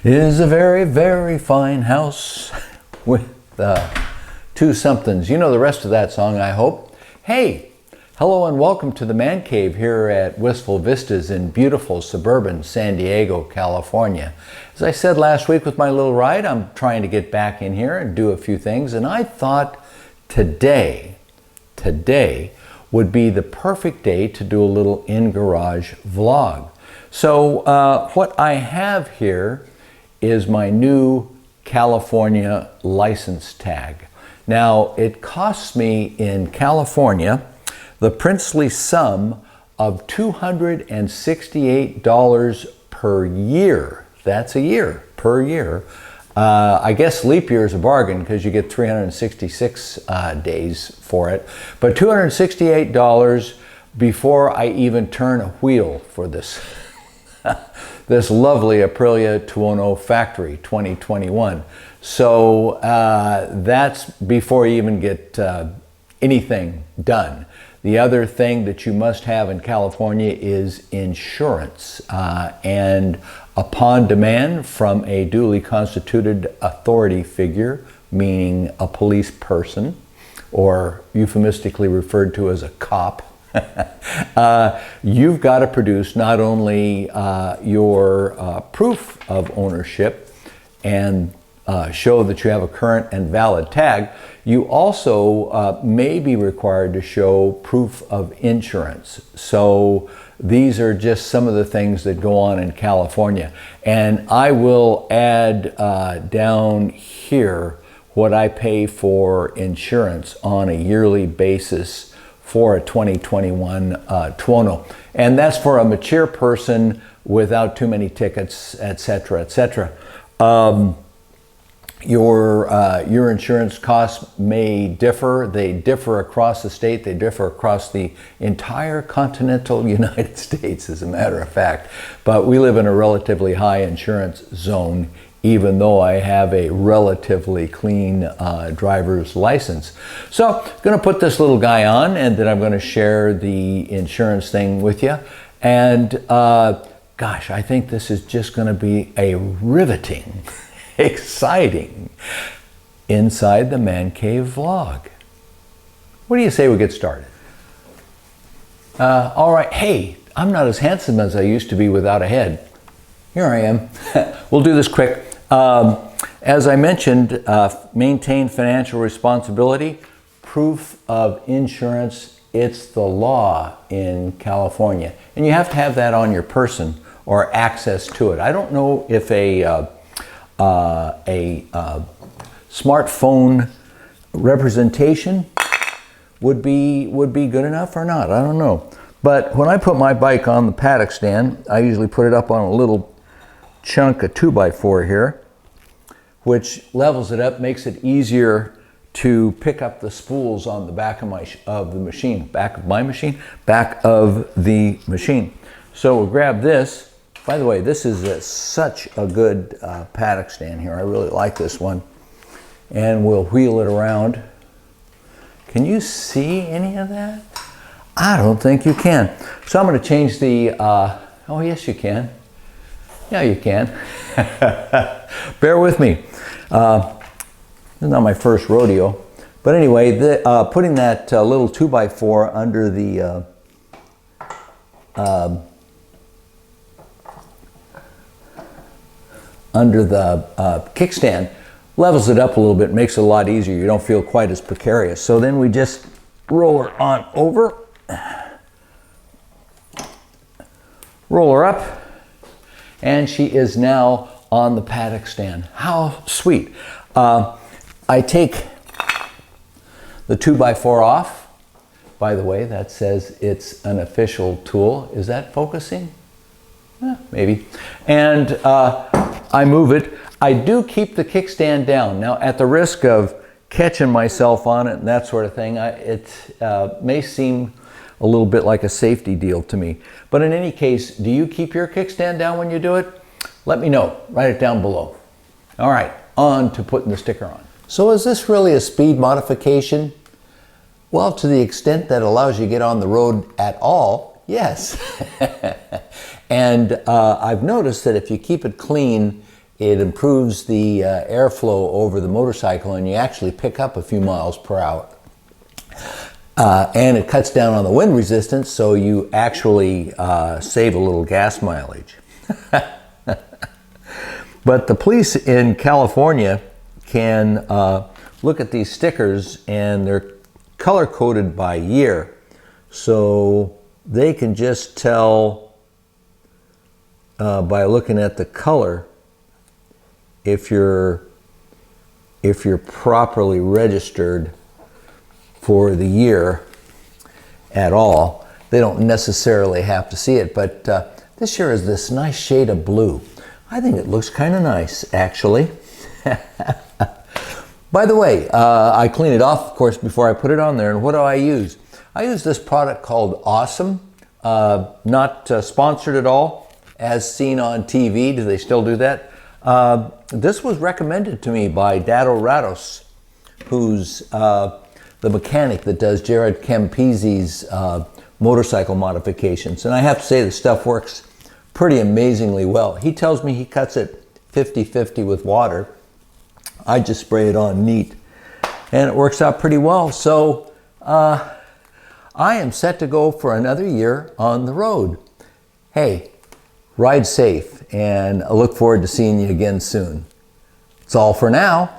is a very, very fine house with two somethings. You know the rest of that song, I hope. Hey, hello and welcome to the Man Cave here at Wistful Vistas in beautiful suburban San Diego, California. As I said last week with my little ride, I'm trying to get back in here and do a few things, and I thought today would be the perfect day to do a little in-garage vlog. So what I have here is my new California license tag. Now, it costs me in California the princely sum of $268 per year. That's a year, per year. I guess leap year is a bargain because you get 366 days for it. But $268 before I even turn a wheel for this this lovely Aprilia Tuono factory 2021. So that's before you even get anything done. The other thing that you must have in California is insurance, and upon demand from a duly constituted authority figure, meaning a police person, or euphemistically referred to as a cop, you've got to produce not only your proof of ownership and show that you have a current and valid tag, you also may be required to show proof of insurance. So these are just some of the things that go on in California. And I will add down here what I pay for insurance on a yearly basis for a 2021 Tuono. And that's for a mature person without too many tickets, etc., etc. Your insurance costs may differ. They differ across the state. They differ across the entire continental United States, as a matter of fact. But we live in a relatively high insurance zone, even though I have a relatively clean driver's license. So I'm going to put this little guy on, and then I'm going to share the insurance thing with you. And gosh, I think this is just going to be a riveting, exciting Inside the Man Cave vlog. What do you say we get started? All right, hey, I'm not as handsome as I used to be without a head. Here I am. We'll do this quick. As I mentioned, maintain financial responsibility, proof of insurance. It's the law in California. And you have to have that on your person or access to it. I don't know if a smartphone representation would be good enough or not. I don't know. But when I put my bike on the paddock stand, I usually put it up on a little chunk of 2x4 here, which levels it up, makes it easier to pick up the spools on the back of the machine. So we'll grab this. By the way, this is such a good paddock stand here. I really like this one. And we'll wheel it around. Can you see any of that? I don't think you can. So I'm going to change the, oh yes you can. Yeah, you can. Bear with me. This is not my first rodeo. But anyway, putting that little 2x4 under the kickstand levels it up a little bit, makes it a lot easier. You don't feel quite as precarious. So then we just roll her on over, roll her up, and she is now on the paddock stand. How sweet. I take the 2x4 off. By the way, that says it's an official tool. Is that focusing? Maybe. And I move it. I do keep the kickstand down. Now, at the risk of catching myself on it and that sort of thing, it may seem a little bit like a safety deal to me. But in any case, do you keep your kickstand down when you do it? Let me know. Write it down below. All right, on to putting the sticker on. So is this really a speed modification? Well, to the extent that allows you to get on the road at all, yes. And I've noticed that if you keep it clean it improves the airflow over the motorcycle, and you actually pick up a few miles per hour. And it cuts down on the wind resistance, so you actually save a little gas mileage. But the police in California can look at these stickers, and they're color-coded by year. So they can just tell by looking at the color if you're properly registered for the year at all. They don't necessarily have to see it, but this year is this nice shade of blue. I think it looks kind of nice, actually. By the way, I clean it off, of course, before I put it on there. And what do I use? I use this product called Awesome. Not sponsored at all, as seen on TV. Do they still do that? This was recommended to me by Dado Rados, who's the mechanic that does Jared Campese's motorcycle modifications. And I have to say, the stuff works pretty amazingly well. He tells me he cuts it 50-50 with water. I just spray it on neat, and it works out pretty well. So I am set to go for another year on the road. Hey, ride safe, and I look forward to seeing you again soon. That's all for now.